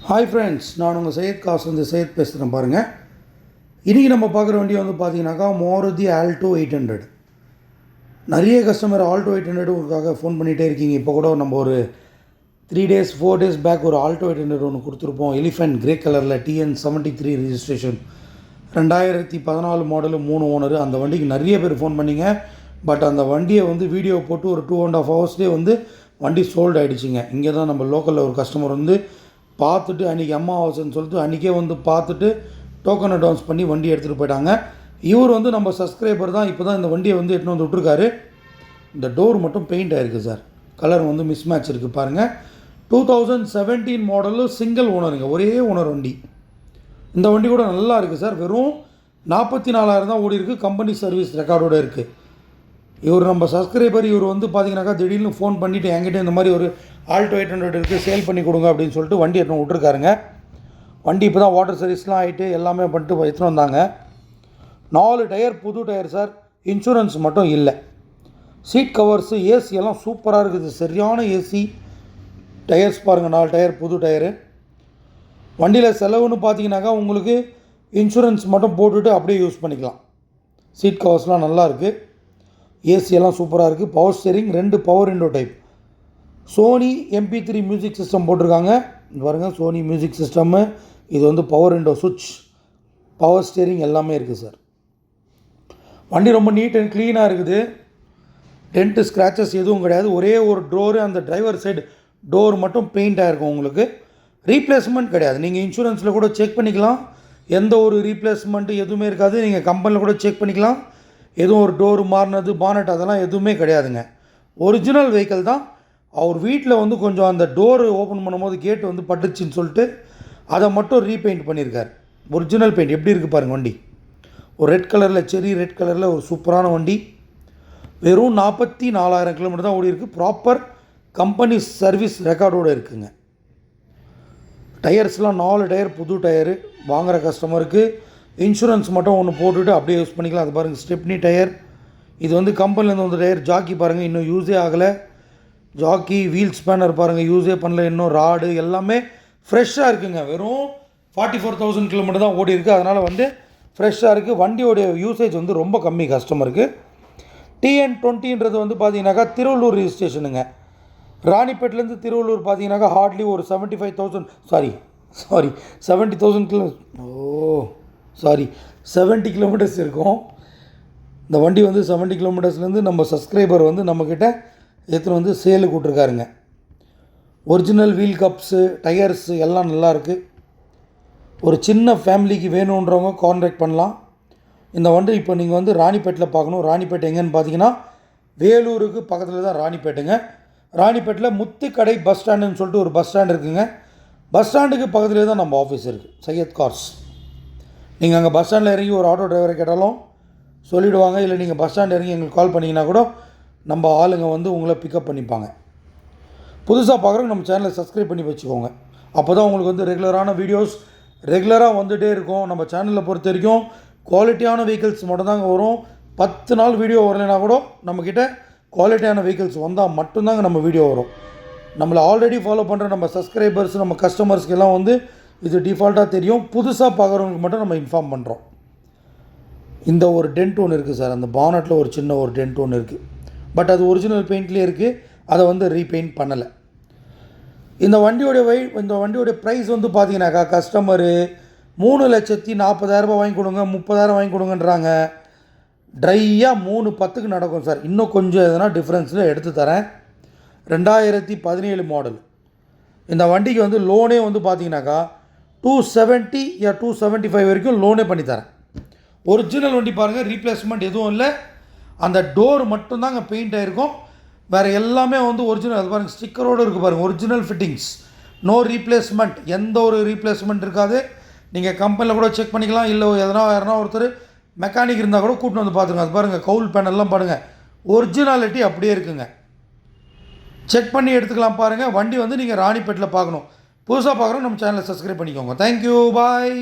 Hi friends, நான் உங்கள் சையத் சையத் பேசுகிறேன் பாருங்கள். இன்றைக்கி நம்ம பார்க்குற வண்டியை வந்து பார்த்தீங்கன்னாக்கா மாருதி ஆல்டோ 800. நிறைய கஸ்டமர் ஆல்டோ 800க்காக ஃபோன் பண்ணிகிட்டே இருக்கீங்க. இப்போ கூட நம்ம ஒரு 4 days பேக் ஒரு ஆல்டோ 800 ஒன்று கொடுத்துருப்போம். எலிஃபென்ட் கிரே கலரில் TN73 ரிஜிஸ்ட்ரேஷன், 2014 மாடலு, 3 ஓனரு. அந்த வண்டிக்கு நிறைய பேர் ஃபோன் பண்ணிங்க. பட் அந்த வண்டியை வந்து வீடியோ போட்டு ஒரு 2.5 hours வந்து வண்டி சோல்டு ஆகிடுச்சிங்க. இங்கே தான் நம்ம லோக்கலில் ஒரு கஸ்டமர் வந்து பார்த்துட்டு அன்றைக்கி அம்மாவாசைன்னு சொல்லிட்டு அன்றைக்கே வந்து பார்த்துட்டு டோக்கன் அட்வான்ஸ் பண்ணி வண்டி எடுத்துகிட்டு போயிட்டாங்க. இவர் வந்து நம்ம சப்ஸ்கிரைபர் தான். இப்போ தான் இந்த வண்டியை வந்து எடுத்துன்னு வந்து விட்ருக்காரு. இந்த டோர் மட்டும் பெயிண்ட் ஆகிருக்கு சார். கலர் வந்து மிஸ் மேட்ச் இருக்குது பாருங்கள். 2017 மாடலு, சிங்கிள் ஓனருங்க, ஒரே ஓனர் வண்டி. இந்த வண்டி கூட நல்லா இருக்குது சார். வெறும் 44,000 தான் ஓடி இருக்குது. கம்பெனி சர்வீஸ் ரெக்கார்டோடு இருக்குது. இவர் நம்ம சப்ஸ்கிரைபர். இவர் வந்து பார்த்தீங்கன்னாக்கா திடீர்னு ஃபோன் பண்ணிவிட்டு என்கிட்ட இந்த மாதிரி ஒரு ஆல்டோ 800 இருக்குது, சேல் பண்ணி கொடுங்க அப்படின்னு சொல்லிட்டு வண்டி எடுத்துன்னு விட்ருக்காருங்க. வண்டி இப்போ தான் வாட்டர் சர்வீஸ்லாம் ஆகிட்டு எல்லாமே பண்ணிட்டு எடுத்துன்னு வந்தாங்க. 4 டயர் புது டயர் சார். இன்சூரன்ஸ் மட்டும் இல்லை. சீட் கவர்ஸு, ஏசி எல்லாம் சூப்பராக இருக்குது. சரியான ஏசி. டயர்ஸ் பாருங்கள், 4 டயர் புது டயரு. வண்டியில் செலவுன்னு பார்த்தீங்கன்னாக்கா உங்களுக்கு இன்சூரன்ஸ் மட்டும் போட்டுட்டு அப்படியே யூஸ் பண்ணிக்கலாம். சீட் கவர்ஸ்லாம் நல்லா இருக்குது. ஏசியெல்லாம் சூப்பராக இருக்குது. Power steering, 2 power window type. Sony MP3 music system போட்டிருக்காங்க. பாருங்கள், சோனி மியூசிக் சிஸ்டம்மு. இது வந்து பவர் விண்டோ சுவிட்ச், பவர் ஸ்டேரிங் எல்லாமே இருக்குது சார். வண்டி ரொம்ப நீட் அண்ட் க்ளீனாக இருக்குது. டென்ட்டு ஸ்க்ராச்சஸ் எதுவும் கிடையாது. ஒரே ஒரு டோரு, அந்த டிரைவர் சைடு டோர் மட்டும் பெயிண்ட் ஆகிருக்கும். உங்களுக்கு ரீப்ளேஸ்மெண்ட் கிடையாது. நீங்கள் இன்சூரன்ஸில் கூட செக் பண்ணிக்கலாம். எந்த ஒரு ரீப்ளேஸ்மெண்ட்டு எதுவுமே இருக்காது. நீங்கள் கம்பெனியில் கூட செக் பண்ணிக்கலாம். எதுவும் ஒரு டோர் மாறினது, பானட், அதெல்லாம் எதுவுமே கிடையாதுங்க. ஒரிஜினல் வெஹிக்கிள் தான். அவர் வீட்டில் வந்து கொஞ்சம் அந்த டோரு ஓப்பன் பண்ணும்போது கேட்டு வந்து பட்டுச்சின்னு சொல்லிட்டு அதை மட்டும் ரீபெயிண்ட் பண்ணியிருக்கார். ஒரிஜினல் பெயிண்ட் எப்படி இருக்குது பாருங்கள் வண்டி. ஒரு ரெட் கலரில், செரி ரெட் கலரில் ஒரு சூப்பரான வண்டி. வெறும் 44,000 கிலோமீட்டர் தான் ஓடி இருக்குது. ப்ராப்பர் கம்பெனி சர்வீஸ் ரெக்கார்டோடு இருக்குங்க. டயர்ஸ்லாம் 4 டயர் புது டயரு. வாங்குகிற கஸ்டமருக்கு இன்சூரன்ஸ் மட்டும் ஒன்று போட்டுவிட்டு அப்படியே யூஸ் பண்ணிக்கலாம். அது பாருங்கள், ஸ்டெப்னி டயர். இது வந்து கம்பெனிலேருந்து வந்த டயர். ஜாக்கி பாருங்கள், இன்னும் யூஸே ஆகலை. ஜாக்கி, வீல் ஸ்பேனர் பாருங்கள், யூஸே பண்ணல இன்னும். ராடு எல்லாமே ஃப்ரெஷ்ஷாக இருக்குங்க. வெறும் 44,000 கிலோமீட்டர் தான் ஓடி இருக்குது. அதனால் வந்து ஃப்ரெஷ்ஷாக இருக்குது. வண்டியோடைய யூசேஜ் வந்து ரொம்ப கம்மி கஸ்டமருக்கு. TN20ன்றது வந்து பார்த்தீங்கன்னாக்கா திருவள்ளூர் ரிஜிஸ்ட்ரேஷனுங்க. ராணிப்பேட்டிலேருந்து திருவள்ளூர் பார்த்தீங்கன்னாக்கா ஹார்ட்லி ஒரு 70 கிலோமீட்டர்ஸ் இருக்கும். இந்த வண்டி வந்து 70 கிலோமீட்டர்ஸ்லேருந்து நம்ம சப்ஸ்கிரைபர் வந்து நம்மக்கிட்ட எடுத்துன்னு வந்து சேலுக்கு விட்ருக்காருங்க. ஒரிஜினல் வீல் கப்ஸு, டயர்ஸு எல்லாம் நல்லாயிருக்கு. ஒரு சின்ன ஃபேமிலிக்கு வேணுன்றவங்க கான்டாக்ட் பண்ணலாம். இந்த வண்டி இப்போ நீங்கள் வந்து ராணிப்பேட்டில் பார்க்கணும். ராணிப்பேட்டை எங்கேன்னு பார்த்தீங்கன்னா வேலூருக்கு பக்கத்தில் தான் ராணிப்பேட்டுங்க. ராணிப்பேட்டில் முத்துக்கடை பஸ் ஸ்டாண்டுன்னு சொல்லிட்டு ஒரு பஸ் ஸ்டாண்ட் இருக்குதுங்க. பஸ் ஸ்டாண்டுக்கு பக்கத்துலேயே தான் நம்ம ஆஃபீஸ் இருக்குது, சையத் கார்ஸ். நீங்கள் அங்கே பஸ் ஸ்டாண்டில் இறங்கி ஒரு ஆட்டோ டிரைவரை கேட்டாலும் சொல்லிவிடுவாங்க. இல்லை நீங்கள் பஸ் ஸ்டாண்ட் இறங்கி எங்களுக்கு கால் பண்ணிங்கன்னா கூட நம்ம ஆளுங்க வந்து உங்களை பிக்கப் பண்ணிப்பாங்க. புதுசாக பார்க்குறவங்க நம்ம சேனலை சப்ஸ்கிரைப் பண்ணி வச்சுக்கோங்க. அப்போ தான் உங்களுக்கு வந்து ரெகுலரான வீடியோஸ் ரெகுலராக வந்துகிட்டே இருக்கும். நம்ம சேனலில் பொறுத்த வரைக்கும் குவாலிட்டியான வெஹிக்கிள்ஸ் மட்டும்தாங்க வரும். 10 நாள் வீடியோ வரலைன்னா கூட நம்மக்கிட்ட குவாலிட்டியான வெஹிக்கிள்ஸ் வந்தால் மட்டும்தாங்க நம்ம வீடியோ வரும். நம்மளை ஆல்ரெடி ஃபாலோ பண்ணுற நம்ம சப்ஸ்கிரைபர்ஸ், நம்ம கஸ்டமர்ஸ்க்கு எல்லாம் வந்து இது டிஃபால்ட்டாக தெரியும். புதுசாக பார்க்குறவங்களுக்கு மட்டும் நம்ம இன்ஃபார்ம் பண்ணுறோம். இந்த ஒரு டென்ட் ஒன்று இருக்குது சார். அந்த பானட்டில் ஒரு சின்ன ஒரு டென்ட் ஒன்று இருக்குது. பட் அது ஒரிஜினல் பெயிண்ட்லேயே இருக்குது. அதை வந்து ரீபெயிண்ட் பண்ணலை. இந்த வண்டியோடைய ப்ரைஸ் வந்து பார்த்தீங்கன்னாக்கா கஸ்டமரு 3,40,000 வாங்கி கொடுங்க, 30,000 வாங்கி கொடுங்கன்றாங்க. ட்ரையாக 3,10க்கு நடக்கும் சார். இன்னும் கொஞ்சம் எதனா டிஃப்ரென்ஸில் எடுத்து தரேன். 2017 மாடல். இந்த வண்டிக்கு வந்து லோனே வந்து பார்த்தீங்கன்னாக்கா 270 या 275 வரைக்கும் லோனே பண்ணித்தரேன். ஒரிஜினல் வண்டி பாருங்கள், ரீப்ளேஸ்மெண்ட் எதுவும் இல்லை. அந்த டோர் மட்டும்தாங்க பெயிண்ட் ஆகிருக்கும். வேறு எல்லாமே வந்து ஒரிஜினல். அது பாருங்கள், ஸ்டிக்கரோடு இருக்குது பாருங்கள். Original fittings, no replacement. எந்த ஒரு ரீப்ளேஸ்மெண்ட் இருக்காது. நீங்கள் கம்பெனியில் கூட செக் பண்ணிக்கலாம். இல்லை யாருனா ஒருத்தர் மெக்கானிக் இருந்தால் கூட கூட்டின்னு வந்து பார்த்துருங்க. அது பாருங்கள், கவுல் பேனல்லாம் பாருங்கள், ஒரிஜினாலிட்டி அப்படியே இருக்குங்க. செக் பண்ணி எடுத்துக்கலாம் பாருங்கள். வண்டி வந்து நீங்கள் ராணிப்பேட்டில் பார்க்கணும். புதுசாக பார்க்குறோம், நம்ம சேனலை சப்ஸ்கிரைப் பண்ணிக்கோங்க. தேங்க்யூ, பாய்.